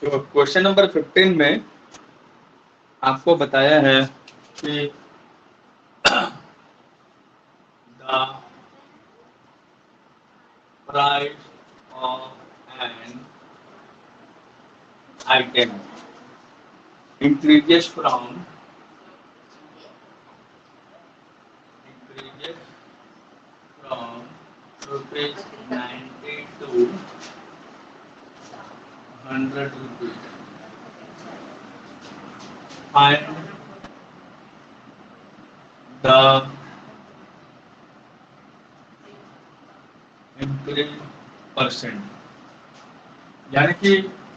तो question number 15 में आपको बताया है कि the price of an item increases from rupees 90 to 100 rupees. Find the increase percent. यानी कि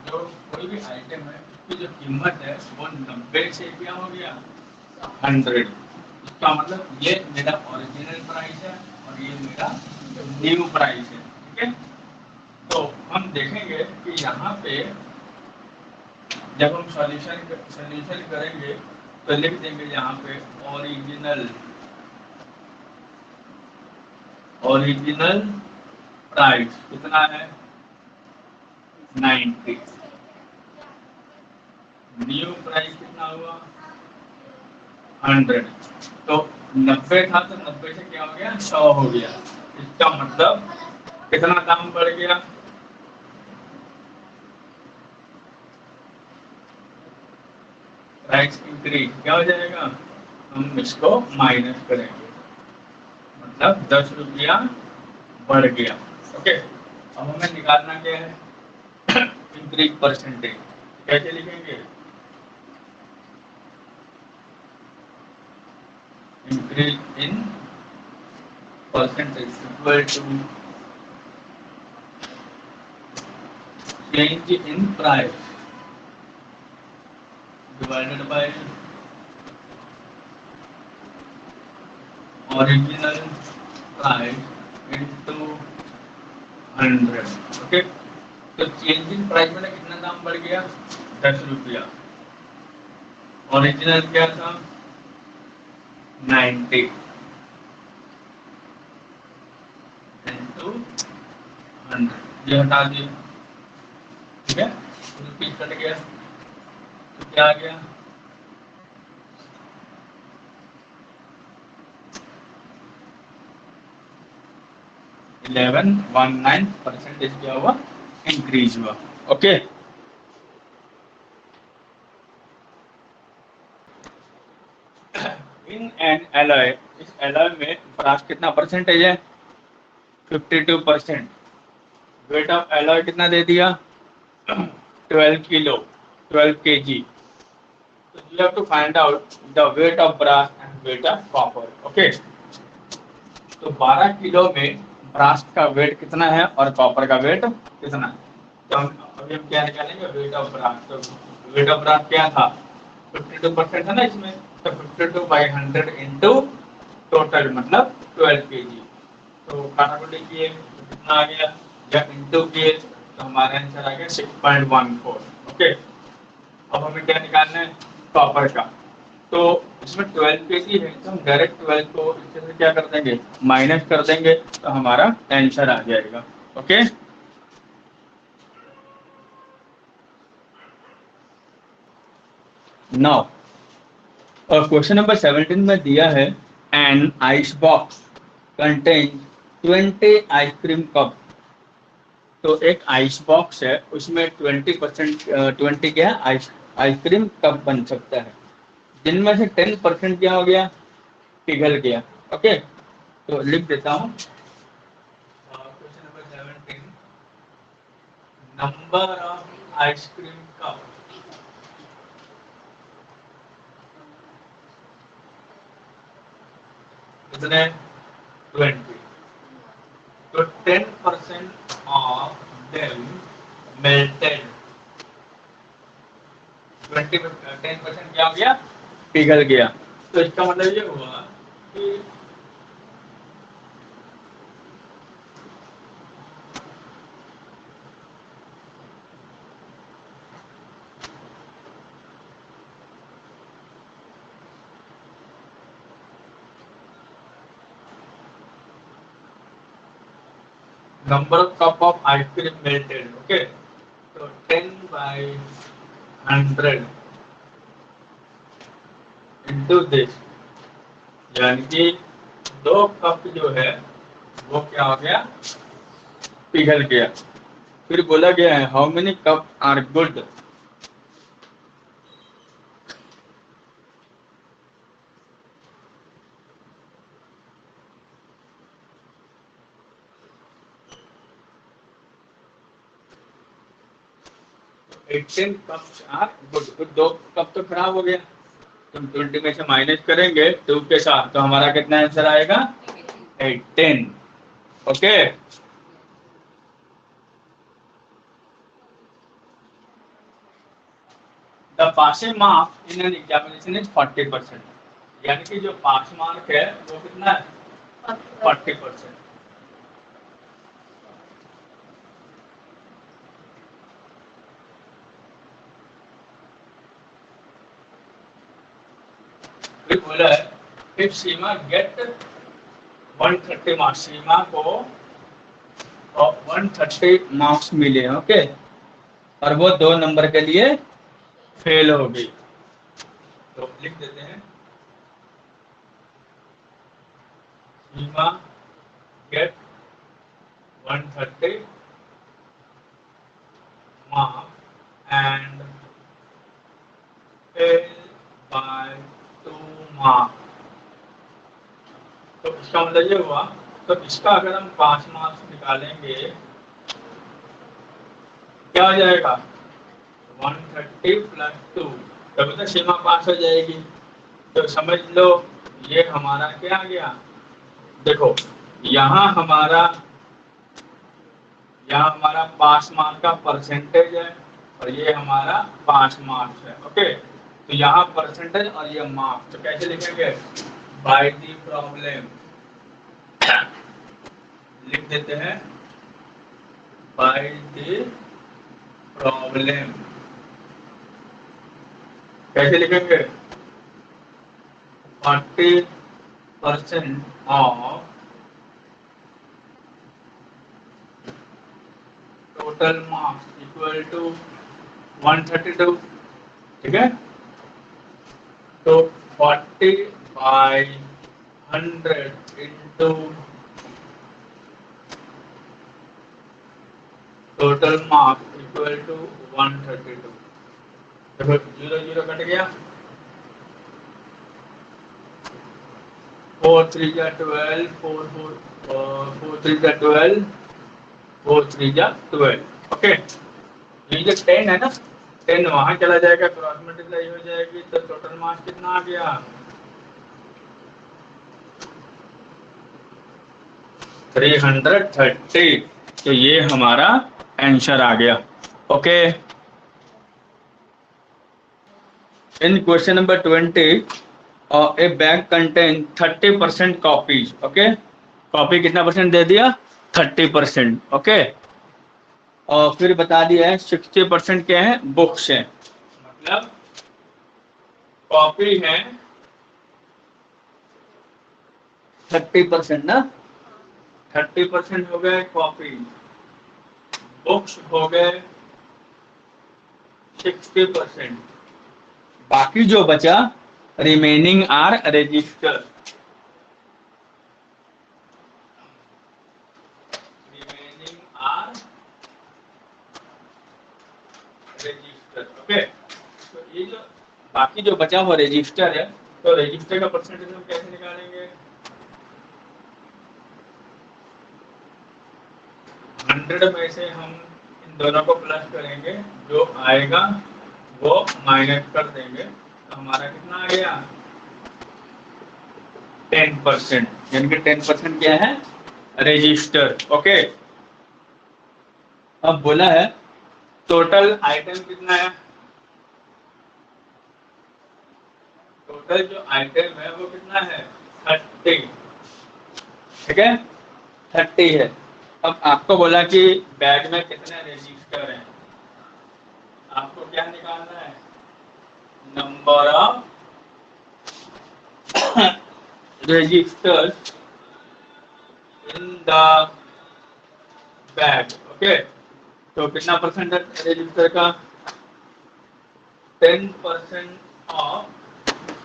जो कोई भी आइटम है उसकी जो कीमत है वो 90 से क्या हो गया 100। इसका मतलब ये मेरा ओरिजिनल प्राइस है और ये मेरा न्यू प्राइस है। ठीक है, तो हम देखेंगे कि यहाँ पे जब हम सॉल्यूशन करेंगे तो लिख देंगे यहाँ पे ओरिजिनल प्राइस कितना है 90। न्यू प्राइस कितना हुआ 100। तो 90 था तो 90 से क्या हो गया 100 हो गया। इसका मतलब कितना दाम बढ़ गया प्राइस इंक्रीज क्या हो जाएगा, हम इसको माइनस करेंगे मतलब 10 रुपया बढ़ गया। ओके, अब हमें निकालना क्या है इंक्रीज परसेंटेज। कैसे लिखेंगे, increase in percentage equal to change in price divided by original price into 100। Okay, तो चेंज इन प्राइस में कितना दाम बढ़ गया 10 रुपया। ओरिजिनल क्या था 90 into 100, ये हटा दिया। ठीक है, रुपीज कट गया तो क्या आ गया 1119% क्या हुआ इंक्रीज हुआ। ओके, इन एन एलॉय, इस एलॉय में ब्रास कितना परसेंटेज है 52%। वेट ऑफ एलॉय कितना दे दिया 12 kilo 12 kg। So you have to find out the weight of brass and weight of copper. Okay, तो 12 किलो में ब्रास का वेट कितना है और कॉपर का वेट कितना है। तो अभी हम क्या निकालेंगे वेट ऑफ ब्रास। तो वेट ऑफ ब्रास क्या था 52% है ना इसमें, तो 52/100 इंटू टोटल मतलब 12 kg। तो काटाकुटी किए तो कितना आ गया या इंटू किए तो हमारा आंसर आ गया 6.14। ओके, अब हमें क्या निकालना है कॉपर का। तो इसमें 12 kg है तो हम डायरेक्ट 12 को इससे से क्या कर देंगे माइनस कर देंगे तो हमारा आंसर आ जाएगा। ओके, नाउ क्वेश्चन नंबर 17 में दिया है an ice box contain 20 ice cream cup. तो एक आइस बॉक्स है उसमें 20 क्या आइसक्रीम कप बन सकता है, जिनमें से 10% क्या हो गया पिघल गया। ओके, तो लिख देता हूँ question number 17 number of ice cream cup कितने 20। तो 10% ऑफ देम मेल्टेड। 10% क्या हो गया पिघल गया। तो इसका मतलब ये हुआ कि number of cup of ice cream melted। okay, तो 10/100 इंटू दिस, यानी कि 2 कप जो है वो क्या हो गया, पिघल गया। फिर बोला गया है how many cup are good, 18 cups are good. तो 2 कप तो खराब हो गया, तुम 20 में से माइनस करेंगे 2 के साथ, तो हमारा कितना आंसर आएगा, 18। Okay, the passing mark in an examination is 40%, यानी कि जो पास मार्क है वो कितना है, 40%। फिर बोला है इफ सीमा गेट 130 मार्क्स, सीमा को 130 मार्क्स मिले, ओके, और वो 2 नंबर के लिए फेल हो गई, तो लिख देते हैं सीमा gate 130 marks and fail by 2 marks। तो इसका मतलब ये हुआ, तो इसका अगर हम 5 मार्क्स निकालेंगे क्या हो जाएगा, 130 प्लस 2, तब तो सीमा पास हो जाएगी। तो समझ लो ये हमारा क्या आ गया, देखो यहाँ हमारा पास मार्क का परसेंटेज है और ये हमारा 5 मार्क्स है, ओके। तो यहाँ परसेंटेज और ये मार्क्स, तो कैसे लिखेंगे, बाय दी प्रॉब्लम, लिख देते हैं बाय दी प्रॉब्लम। कैसे लिखेंगे, 40% off total marks equal to 132, ठीक है। तो 40/100 into total marks equal to 132। देखो 0 0 कट गया, 4 3 जा 12, 4 3 जा 12, 4 3 जा 12, ओके। ये जो 10 है ना, 10 वहां चला जाएगा, क्रॉस मल्टीप्लाई हो जाएगी, तो टोटल मार्क्स कितना आ गया, 330। तो ये हमारा आंसर आ गया, ओके। इन क्वेश्चन नंबर 20, ए bag contain 30% copies, okay. Copy कितना परसेंट दे दिया, 30%, ओके। और फिर बता दिया है 60% क्या है, बुक्स है, मतलब कॉपी है 30% ना, 30% हो गए कॉपी, बुक्स हो गए 60%, बाकी जो बचा remaining are register, remaining are register, okay. तो ये जो बाकी जो बचा वो रजिस्टर है, तो रजिस्टर का परसेंटेज हम कैसे निकालेंगे, 100 में से हम इन दोनों को प्लस करेंगे, जो आएगा वो माइनस कर देंगे, तो हमारा कितना आ गया, 10%, यानी कि 10% क्या है, रजिस्टर, ओके। अब बोला है टोटल आइटम कितना है, टोटल जो आइटम है वो कितना है, 30, ठीक है, 30 है। अब आपको बोला कि बैग में कितने रजिस्टर हैं, आपको क्या निकालना है, number of registers in the bag, okay. तो कितना परसेंट है रजिस्टर का? 10% ऑफ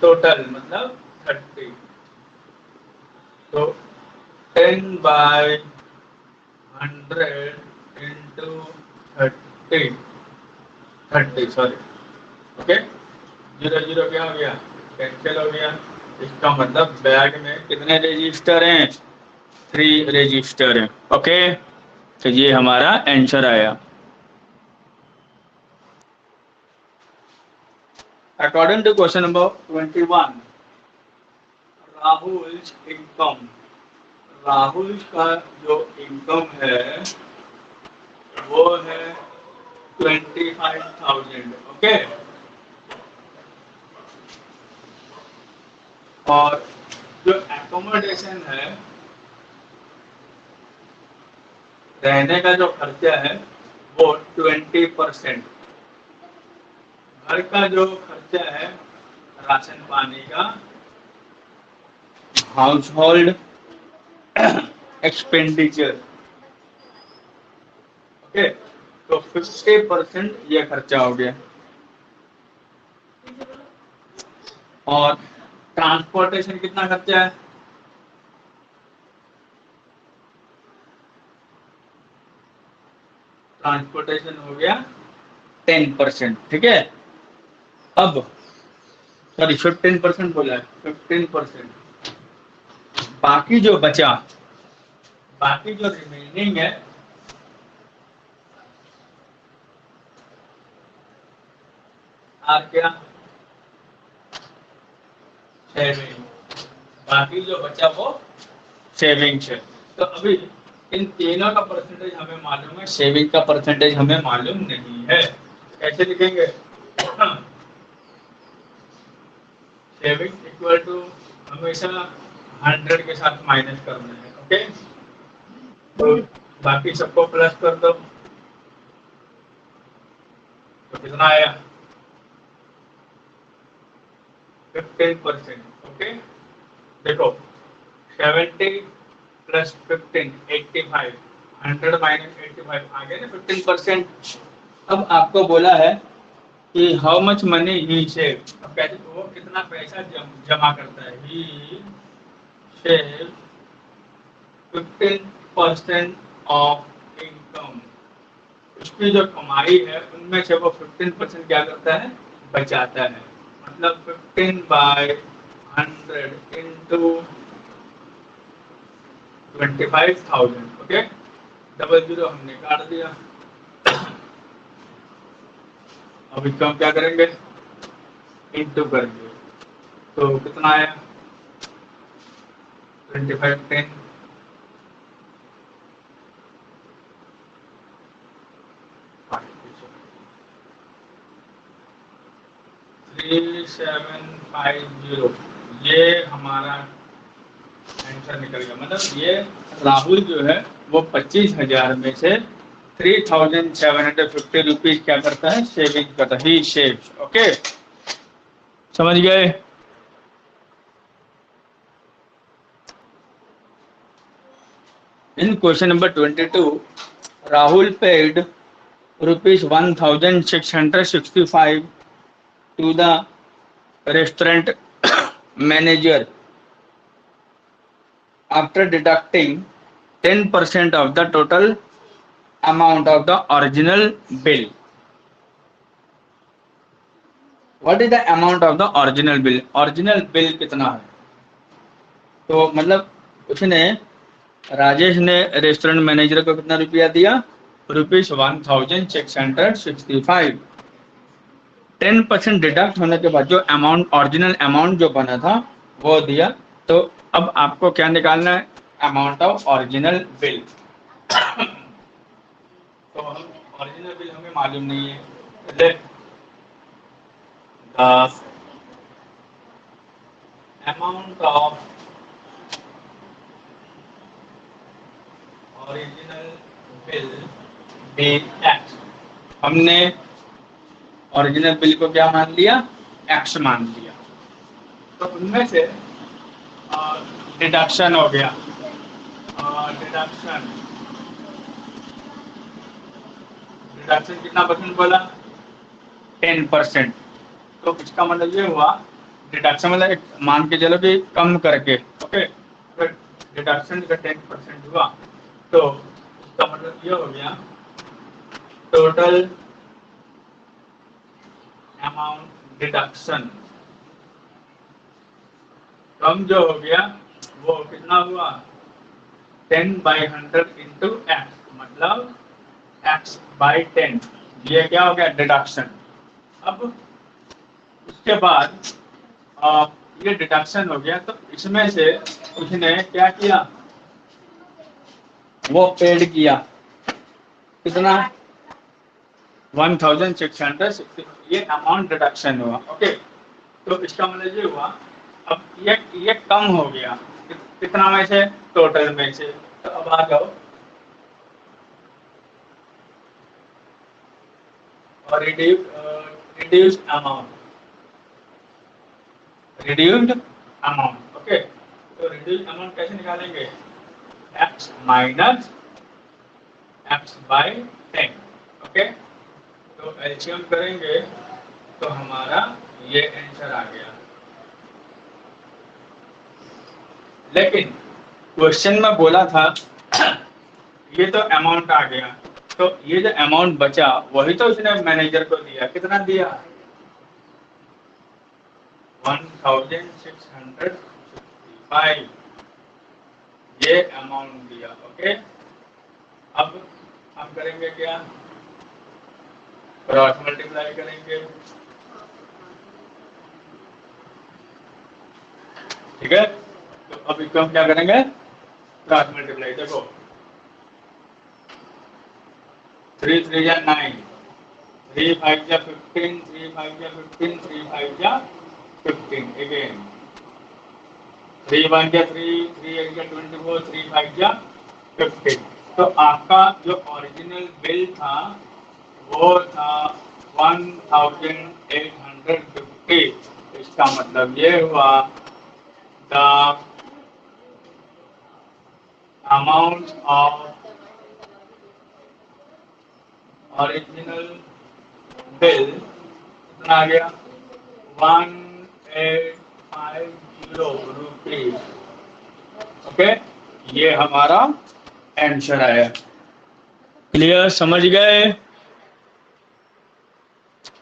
टोटल मतलब 30। तो 10/100 इंटू 30 सॉरी, ओके। 0 0 क्या हो गया? कैंसिल हो गया। इसका मतलब बैग में कितने रजिस्टर हैं? 3 रजिस्टर हैं, ओके। तो ये हमारा आंसर आया। According to question number 21, Rahul income, Rahul का जो इनकम है वो है 25,000, ओके। और जो एकोमोडेशन है, रहने का जो खर्चा है वो 20%। घर का जो खर्चा है, राशन पानी का, हाउस होल्ड एक्सपेंडिचर, ओके, तो 50% ये खर्चा हो गया। और ट्रांसपोर्टेशन कितना खर्चा है? ट्रांसपोर्टेशन हो गया 10%, ठीक है। अब सॉरी 15% बोला है, 15%। बाकी जो बचा, बाकी जो रिमेनिंग है, और क्या? सेविंग। बाकी जो बचा वो सेविंग्स है। तो अभी इन तीनों का परसेंटेज हमें मालूम है, सेविंग का परसेंटेज हमें मालूम नहीं है। कैसे लिखेंगे? सेविंग इक्वल टू हमेशा 100 के साथ माइनस करना है, ओके। तो बाकी सबको प्लस कर दो, तो कितना आया? 15%, ओके। देखो 70 प्लस 15 85, 100 माइनस 85 आ गया ना 15%। अब आपको बोला है कि how much money he save. अब कहते हैं वो कितना पैसा जमा करता है। ही सेव 15% ऑफ इनकम। उसकी जो कमाई है उनमें से वो 15% क्या करता है? बचाता है। मतलब 15/100 इंटू 25,000, ओके। 00 हमने काट दिया। अब इसको हम क्या करेंगे? इंटू करेंगे। तो कितना आया? 25 10 3750, ये हमारा आंसर निकल गया। मतलब ये राहुल जो है वो 25,000 में से 3,750 रुपीज क्या करता है? सेविंग करता है। He saves, okay. समझ गए? In question number 22, Rahul paid rupees 1,665 to the restaurant manager after deducting 10% of the total amount of the original bill. What is the amount of the original bill? Original bill कितना है? तो मतलब उसने, राजेश ने restaurant manager को कितना रुपया दिया? ₹1,665। 10% डिडक्ट होने के बाद जो अमाउंट, ओरिजिनल अमाउंट जो बना था वो दिया। तो अब आपको क्या निकालना है? Amount of original bill. तो हम ओरिजिनल बिल हमें मालूम नहीं है। Let the amount of original bill be x. हमने ओरिजिनल बिल को क्या मान लिया? एक्स मान लिया। तो उनमें से डिडक्शन हो गया, डिडक्शन डिडक्शन कितना परसेंट बोला, 10%। तो इसका मतलब ये हुआ डिडक्शन मतलब मान के चलो कि कम करके, ओके, डिडक्शन का 10% हुआ, तो इसका मतलब ये हो गया टोटल अमाउंट डिडक्शन कम जो हो गया वो कितना हुआ, 10/100 इंटू एक्स, मतलब x/10, ये क्या हो गया डिडक्शन। अब उसके बाद ये डिडक्शन हो गया, तो इसमें से उसने क्या किया, वो पेड किया कितना, 1660, ये अमाउंट डिडक्शन हुआ, ओके। तो इसका मतलब ये हुआ अब ये कम हो गया कितना में से, टोटल में से। तो अब आ जाओ और रिड्यूस्ड अमाउंट, ओके। तो रिड्यूस्ड अमाउंट कैसे निकालेंगे, x माइनस x/10, ओके। तो एलसीएम करेंगे तो हमारा ये आंसर आ गया। लेकिन क्वेश्चन में बोला था ये तो अमाउंट आ गया, तो ये जो अमाउंट बचा वही तो उसने मैनेजर को दिया, कितना दिया, 1655, ये अमाउंट दिया, ओके। अब हम करेंगे क्या, क्रॉस मल्टीप्लाई करेंगे, ठीक है। तो अब इसको हम क्या करेंगे, क्रॉस मल्टीप्लाई, देखो 3 3 या 9, 3 5 या 15, 3 5 या 15, 3 5 या 15, अगेन 3 1 या 3, 3 8 या 24, 3 5 या 15। तो आपका जो ओरिजिनल बिल था वो था 1850। इसका मतलब ये हुआ the amount of original bill कितना आ गया, 1850 रुपीज, ओके। ये हमारा आंसर आया। क्लियर, समझ गए।